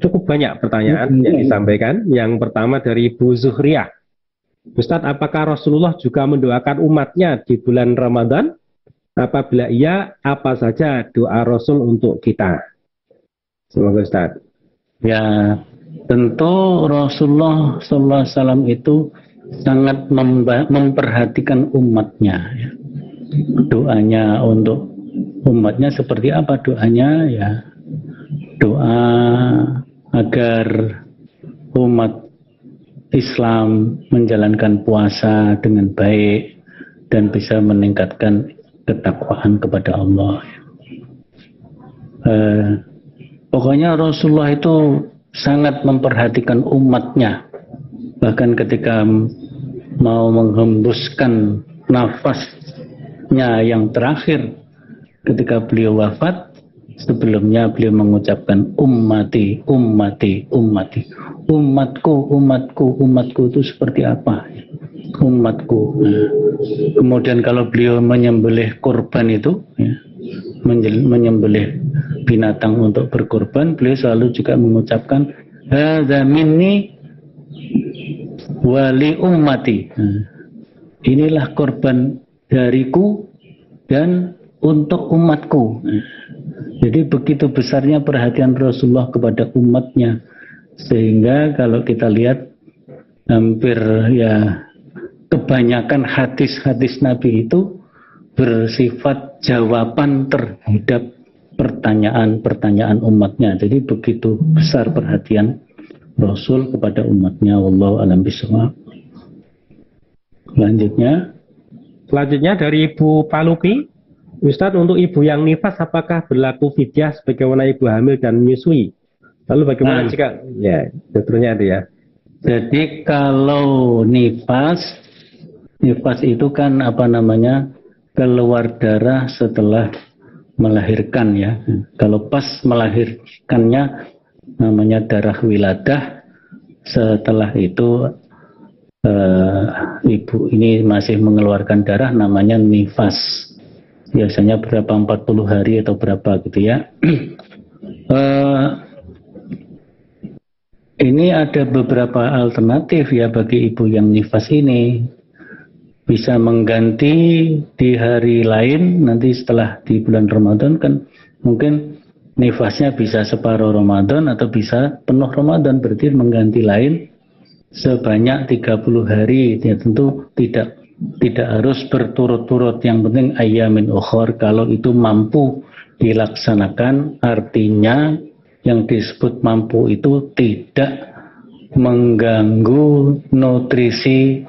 cukup banyak pertanyaan yang disampaikan. Yang pertama dari Ibu Zuhriyah. Ustadz, apakah Rasulullah juga mendoakan umatnya di bulan Ramadan? Apabila iya, apa saja doa Rasul untuk kita? Semoga Ustadz. Ya, tentu Rasulullah SAW itu sangat memperhatikan umatnya. Ya. Doanya untuk umatnya seperti apa doanya? Ya, doa agar umat Islam menjalankan puasa dengan baik dan bisa meningkatkan ketakwaan kepada Allah. Pokoknya Rasulullah itu sangat memperhatikan umatnya. Bahkan ketika mau menghembuskan nafasnya yang terakhir ketika beliau wafat, sebelumnya beliau mengucapkan ummati, ummati, ummati. Umatku itu seperti apa? Umatku. Kemudian kalau beliau menyembelih kurban itu, ya, menyembelih binatang untuk berkurban, beliau selalu juga mengucapkan hadza minni wali ummati. Inilah korban dariku dan untuk umatku. Jadi begitu besarnya perhatian Rasulullah kepada umatnya, sehingga kalau kita lihat hampir ya kebanyakan hadis-hadis Nabi itu bersifat jawaban terhadap pertanyaan-pertanyaan umatnya. Jadi begitu besar perhatian Rasul kepada umatnya. Wallahu a'lam bishawab. Selanjutnya dari Ibu Paluki, Ustadz, untuk ibu yang nifas apakah berlaku fidyah sebagaimana ibu hamil dan menyusui? Lalu bagaimana jika ya dokternya itu ya? Jadi kalau nifas itu kan keluar darah setelah melahirkan ya. Kalau pas melahirkannya namanya darah wiladah. Setelah itu ibu ini masih mengeluarkan darah namanya nifas. Biasanya berapa 40 hari atau berapa gitu ya. Ini ada beberapa alternatif ya bagi ibu yang nifas ini. Bisa mengganti di hari lain, nanti setelah di bulan Ramadan kan mungkin nifasnya bisa separuh Ramadan atau bisa penuh Ramadan, berarti mengganti lain sebanyak 30 hari. Ya tentu tidak harus berturut-turut, yang penting ayyamin ukhor. Kalau itu mampu dilaksanakan, artinya yang disebut mampu itu tidak mengganggu nutrisi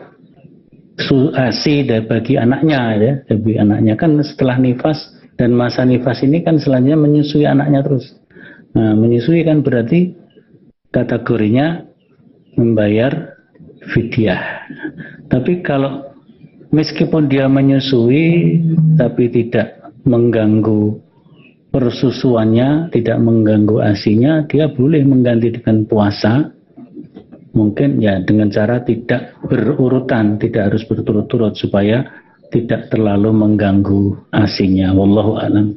ASI bagi anaknya ya. Bagi anaknya kan setelah nifas dan masa nifas ini kan selanjutnya menyusui anaknya terus. Nah, menyusui kan berarti kategorinya membayar fidyah. Tapi kalau meskipun dia menyusui tapi tidak mengganggu persusuannya, tidak mengganggu ASI-nya, dia boleh mengganti dengan puasa. Mungkin ya dengan cara tidak berurutan, tidak harus berturut-turut supaya tidak terlalu mengganggu ASI-nya. Wallahu a'lam.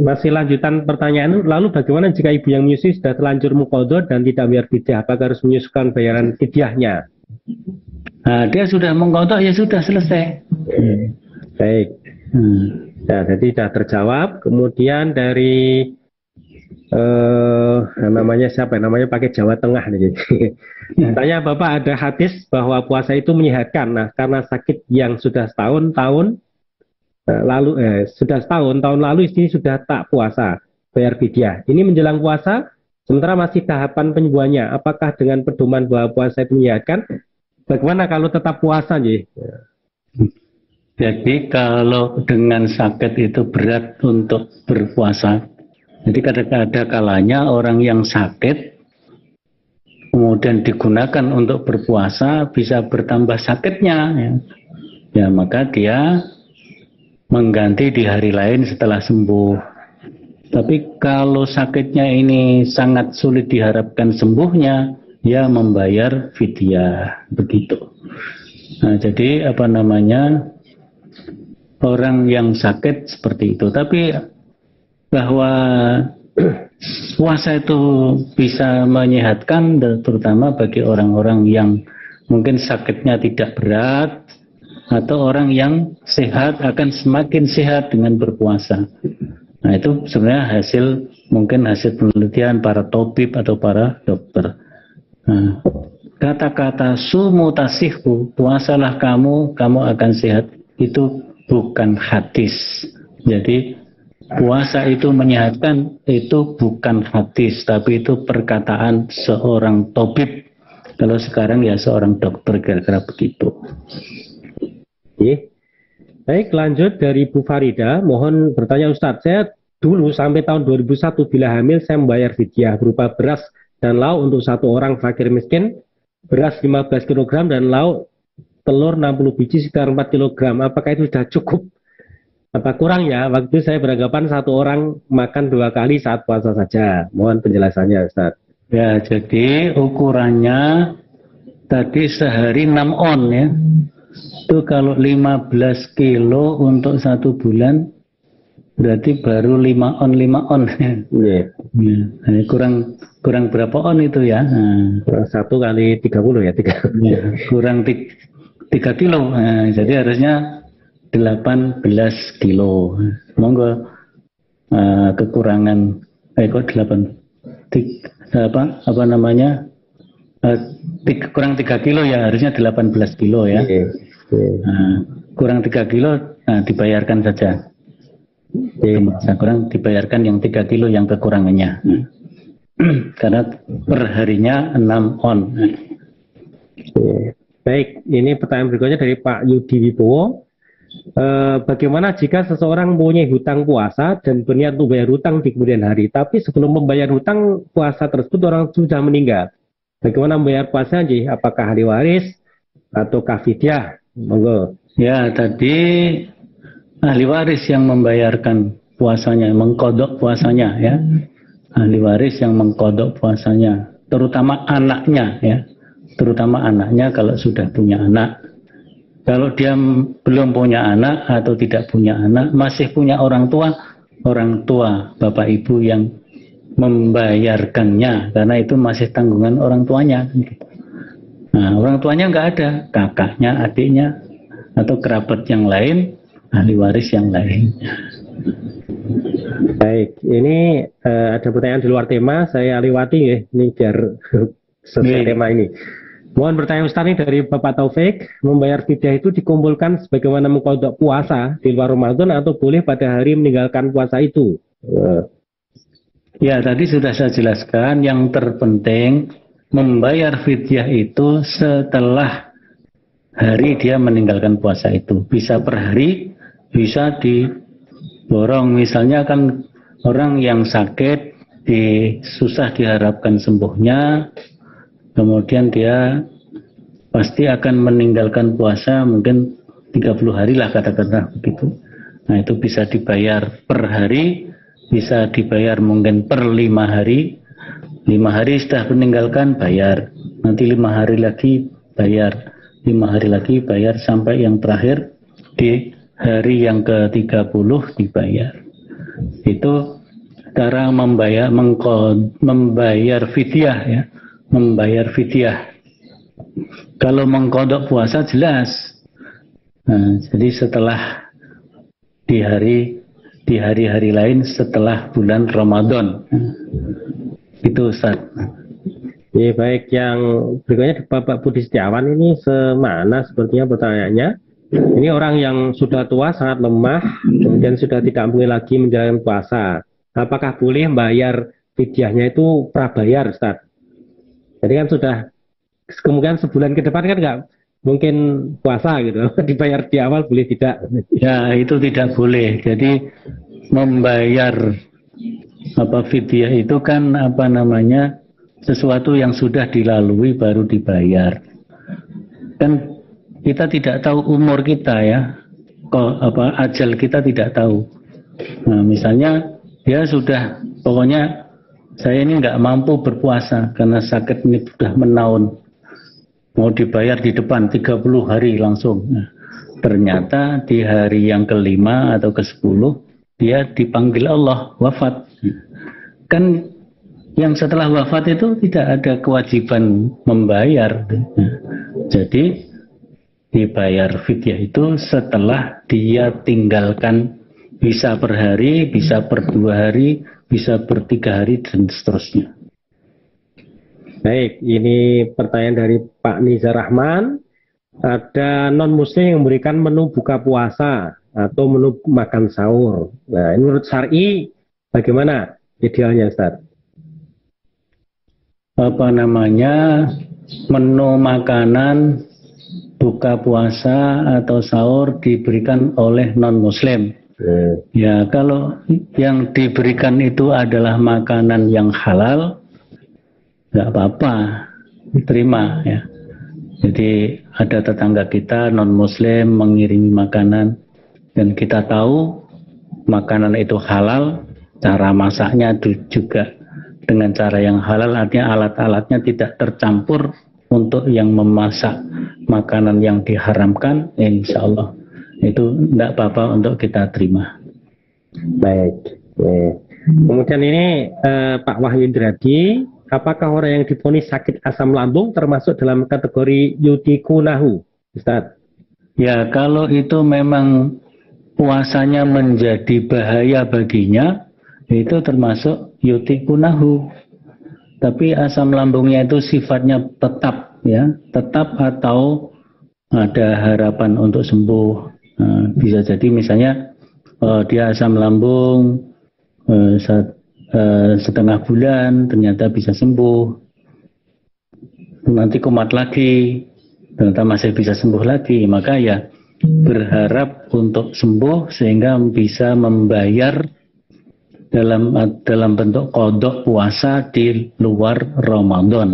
Masih lanjutan pertanyaan, lalu bagaimana jika ibu yang menyusui sudah terlanjur muqaddah dan tidak bayar fidyah, apakah harus menyusukan bayaran fidyahnya? Nah, dia sudah muqaddah, ya sudah selesai. Baik. Ya, jadi sudah terjawab. Kemudian dari namanya siapa? Namanya pakai Jawa Tengah nih. Tanya Bapak, ada hadis bahwa puasa itu menyehatkan. Nah, karena sakit yang sudah tahun lalu istri sudah tak puasa, bayar fidyah. Ini menjelang puasa, sementara masih tahapan penyembuhannya. Apakah dengan pedoman bahwa puasa itu menyehatkan? Bagaimana kalau tetap puasa, nih? Jadi kalau dengan sakit itu berat untuk berpuasa. Jadi ada kalanya orang yang sakit kemudian digunakan untuk berpuasa bisa bertambah sakitnya. Ya maka dia mengganti di hari lain setelah sembuh. Tapi kalau sakitnya ini sangat sulit diharapkan sembuhnya, ya membayar fidyah begitu. Nah, jadi orang yang sakit seperti itu. Tapi bahwa puasa itu bisa menyehatkan, terutama bagi orang-orang yang mungkin sakitnya tidak berat, atau orang yang sehat akan semakin sehat dengan berpuasa. Nah, itu sebenarnya mungkin hasil penelitian para tabib atau para dokter. Nah, kata-kata sumu tasihhu, puasalah kamu akan sehat, itu bukan hadis. Jadi puasa itu menyehatkan, itu bukan hadis, tapi itu perkataan seorang tabib. Kalau sekarang ya seorang dokter, kira-kira begitu. Baik, lanjut dari Bu Farida. Mohon bertanya Ustadz, saya dulu sampai tahun 2001 bila hamil saya membayar fidyah berupa beras dan lauk untuk satu orang fakir miskin, beras 15 kg dan lauk telur 60 biji sekitar 4 kg. Apakah itu sudah cukup? Apa kurang ya? Waktu itu saya beranggapan satu orang makan 2 kali saat puasa saja. Mohon penjelasannya Ustaz. Ya, jadi ukurannya tadi sehari 6 on ya. Itu kalau 15 kilo untuk 1 bulan berarti baru 5 on. Yeah. Nah, kurang berapa on itu ya? Nah, kurang 1 kali 30 ya, 3. Ya, kurang 3 kilo. Nah, jadi harusnya 18 kilo. Monggo kekurangan kok 8 apa namanya? kurang 3 kilo ya, harusnya 18 kilo ya. Nah, kurang 3 kilo, nah dibayarkan saja. Kurang dibayarkan yang 3 kilo yang kekurangannya. Karena perharinya 6 on. Baik, ini pertanyaan berikutnya dari Pak Yudi Wibowo. Bagaimana jika seseorang mempunyai hutang puasa dan berniat untuk bayar hutang di kemudian hari, tapi sebelum membayar hutang puasa tersebut orang sudah meninggal? Bagaimana membayar puasa? Apakah ahli waris atau fidyah? Monggo. Ya, tadi ahli waris yang membayarkan puasanya, mengkodok puasanya ya. Ahli waris yang mengkodok puasanya, terutama anaknya ya. Terutama anaknya kalau sudah punya anak. Kalau dia belum punya anak atau tidak punya anak, masih punya orang tua bapak ibu yang membayarkannya, karena itu masih tanggungan orang tuanya. Nah, orang tuanya nggak ada, kakaknya, adiknya, atau kerabat yang lain, ahli waris yang lain. Baik, ini ada pertanyaan di luar tema, saya lewati ya, ini biar sesuai tema ini. Mohon bertanya Ustaz ini dari Bapak Taufik, membayar fidyah itu dikumpulkan sebagaimana mengkodok puasa di luar Ramadan atau boleh pada hari meninggalkan puasa itu? Ya, tadi sudah saya jelaskan, yang terpenting membayar fidyah itu setelah hari dia meninggalkan puasa itu. Bisa per hari, bisa diborong. Misalnya kan orang yang sakit, susah diharapkan sembuhnya, kemudian dia pasti akan meninggalkan puasa mungkin 30 hari lah kata-kata begitu. Nah, itu bisa dibayar per hari, bisa dibayar mungkin per 5 hari. 5 hari sudah meninggalkan, bayar. Nanti 5 hari lagi bayar. 5 hari lagi bayar sampai yang terakhir di hari yang ke-30 dibayar. Itu cara membayar fidyah ya. Membayar fidyah. Kalau mengkodok puasa jelas. Nah, jadi setelah di hari-hari lain setelah bulan Ramadan. Itu Ustaz. Ya, baik, yang berikutnya Bapak Budi Setiawan ini semana sepertinya pertanyaannya. Ini orang yang sudah tua, sangat lemah, kemudian sudah tidak mungkin lagi menjalankan puasa. Apakah boleh membayar fidyahnya itu prabayar, Ustaz? Jadi kan sudah kemungkinan sebulan ke depan kan nggak mungkin puasa gitu, dibayar di awal boleh tidak? Ya, itu tidak boleh. Jadi membayar fidyah itu kan sesuatu yang sudah dilalui baru dibayar. Kan kita tidak tahu umur kita ya, ajal kita tidak tahu. Nah, misalnya dia sudah, pokoknya saya ini nggak mampu berpuasa karena sakit ini sudah menaun, mau dibayar di depan 30 hari langsung. Nah, ternyata di hari yang ke-5 atau ke-10 dia dipanggil Allah wafat. Kan yang setelah wafat itu tidak ada kewajiban membayar. Nah, jadi dibayar fidyah itu setelah dia tinggalkan, bisa per hari, bisa per 2 hari, bisa per 3 hari dan seterusnya. Baik, ini pertanyaan dari Pak Nizar Rahman. Ada non-muslim yang memberikan menu buka puasa atau menu makan sahur. Nah, ini menurut syar'i bagaimana idealnya, Ustaz? Menu makanan buka puasa atau sahur diberikan oleh non-muslim. Ya, kalau yang diberikan itu adalah makanan yang halal, nggak apa-apa, diterima ya. Jadi ada tetangga kita non-muslim mengiringi makanan dan kita tahu makanan itu halal, cara masaknya juga dengan cara yang halal, artinya alat-alatnya tidak tercampur untuk yang memasak makanan yang diharamkan, insya Allah itu tidak apa-apa untuk kita terima. Baik. Kemudian ini Pak Wahyu Indradi, apakah orang yang divonis sakit asam lambung termasuk dalam kategori yutikunahu, Ustaz? Ya, kalau itu memang puasanya menjadi bahaya baginya, itu termasuk yutikunahu. tapi asam lambungnya itu sifatnya tetap, ya, tetap atau ada harapan untuk sembuh. Bisa jadi misalnya dia asam lambung setengah bulan ternyata bisa sembuh, nanti kumat lagi ternyata masih bisa sembuh lagi, maka ya berharap untuk sembuh sehingga bisa membayar dalam bentuk qadha puasa di luar Ramadan.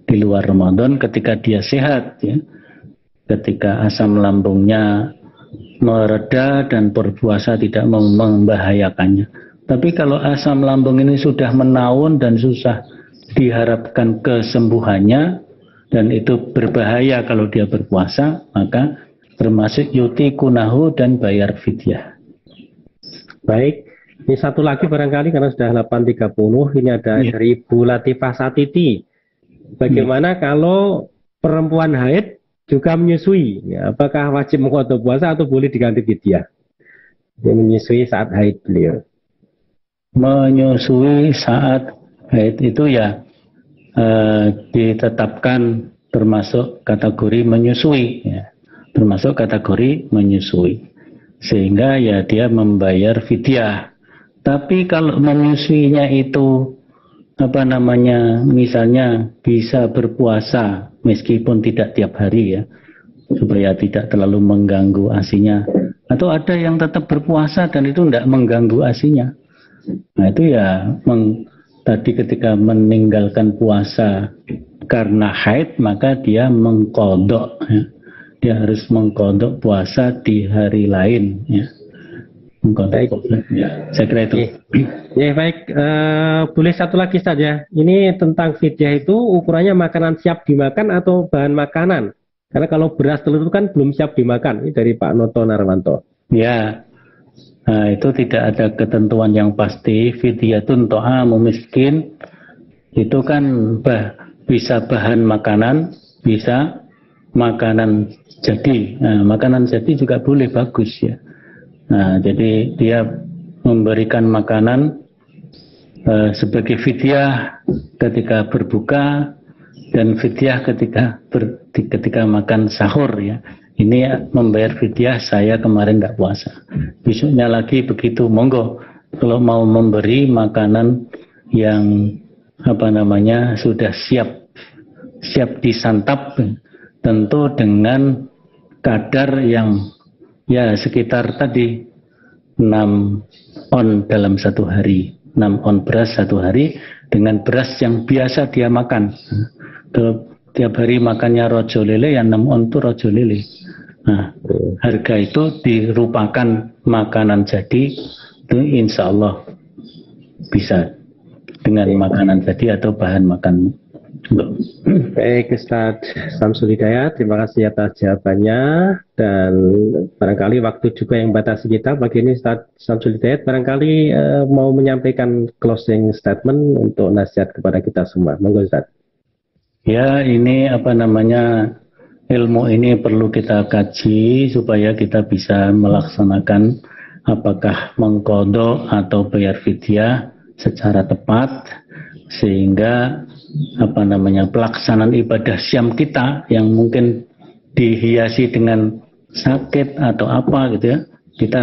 Di luar Ramadan ketika dia sehat, ya, ketika asam lambungnya mereda dan berpuasa tidak membahayakannya. Tapi kalau asam lambung ini sudah menaun dan susah diharapkan kesembuhannya dan itu berbahaya kalau dia berpuasa, maka termasuk yuti kunahu dan bayar fidyah. Baik, ini satu lagi barangkali karena sudah 8.30, ini ada dari Bu Latifah Satiti. Bagaimana kalau perempuan haid juga menyusui? Ya, apakah wajib mengqadha puasa atau boleh diganti fidyah? Dia menyusui saat haid beliau. Menyusui saat haid itu ya ditetapkan termasuk kategori menyusui, ya, termasuk kategori menyusui, sehingga ya dia membayar fidyah. Tapi kalau menyusuinya itu misalnya bisa berpuasa meskipun tidak tiap hari, ya, supaya tidak terlalu mengganggu asinya, atau ada yang tetap berpuasa dan itu tidak mengganggu asinya. Nah itu ya tadi ketika meninggalkan puasa karena haid, maka dia mengqadha, ya. Dia harus mengqadha puasa di hari lain, ya. Ya, saya kira itu. Ya baik, boleh satu lagi saja. Ini tentang fidyah itu ukurannya makanan siap dimakan atau bahan makanan? Karena kalau beras telur itu kan belum siap dimakan. Ini dari Pak Noto Narwanto. Ya, nah, itu tidak ada ketentuan yang pasti. Fidyatun ta'amu miskin itu kan bisa bahan makanan, bisa makanan jadi. Nah, makanan jadi juga boleh, bagus, ya. Nah, jadi dia memberikan makanan sebagai fidyah ketika berbuka dan fidyah ketika makan sahur, ya. Ini membayar fidyah, saya kemarin nggak puasa, besoknya lagi begitu, monggo. Kalau mau memberi makanan yang sudah siap disantap, tentu dengan kadar yang ya sekitar tadi 6 on dalam satu hari, 6 on beras satu hari dengan beras yang biasa dia makan. Tiap hari makannya rojo lele, yang 6 on itu rojo lele. Nah, harga itu dirupakan makanan jadi, itu insya Allah bisa dengan makanan jadi atau bahan makan. Baik, Ustaz Samsul Hidayat, terima kasih atas jawabannya, dan barangkali waktu juga yang batasi kita pagi ini. Ustaz Samsul Hidayat barangkali mau menyampaikan closing statement untuk nasihat kepada kita semua. Monggo, Ustaz. Ya, ini ilmu ini perlu kita kaji supaya kita bisa melaksanakan apakah mengqadha atau bayar fidyah secara tepat, sehingga pelaksanaan ibadah syam kita yang mungkin dihiasi dengan sakit atau apa gitu, ya, kita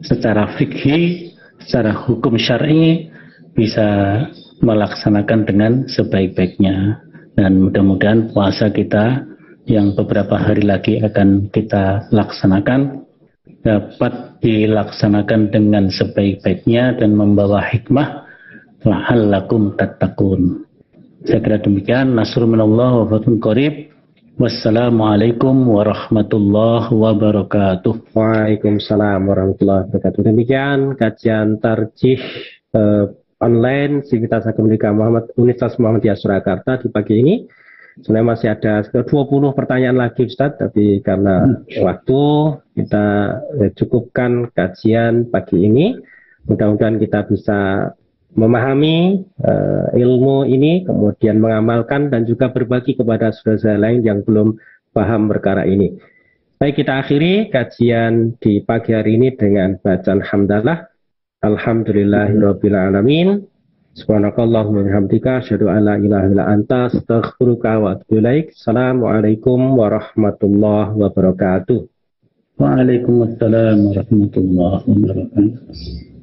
secara fikih, secara hukum syar'i bisa melaksanakan dengan sebaik-baiknya. Dan mudah-mudahan puasa kita yang beberapa hari lagi akan kita laksanakan dapat dilaksanakan dengan sebaik-baiknya dan membawa hikmah la'allakum tattaqun. Saya kira demikian. Nasrun minallah wa fathun qarib. Wassalamualaikum warahmatullahi wabarakatuh. Waalaikumsalam warahmatullahi wabarakatuh. Demikian kajian tarjih online Sivitas Akademika Universitas Muhammadiyah Surakarta di pagi ini. Sebenarnya masih ada 20 pertanyaan lagi, Ustaz, tapi karena waktu kita cukupkan kajian pagi ini. Mudah-mudahan kita bisa memahami ilmu ini, kemudian mengamalkan dan juga berbagi kepada saudara-saudara lain yang belum paham perkara ini. Baik, kita akhiri kajian di pagi hari ini dengan bacaan hamdalah. Alhamdulillahirabbil alamin. Subhanakallahumma wa bihamdika asyhadu an la ilaha illa anta astaghfiruka wa atubu ilaik. Assalamualaikum warahmatullahi wabarakatuh. Waalaikumsalam warahmatullahi wabarakatuh.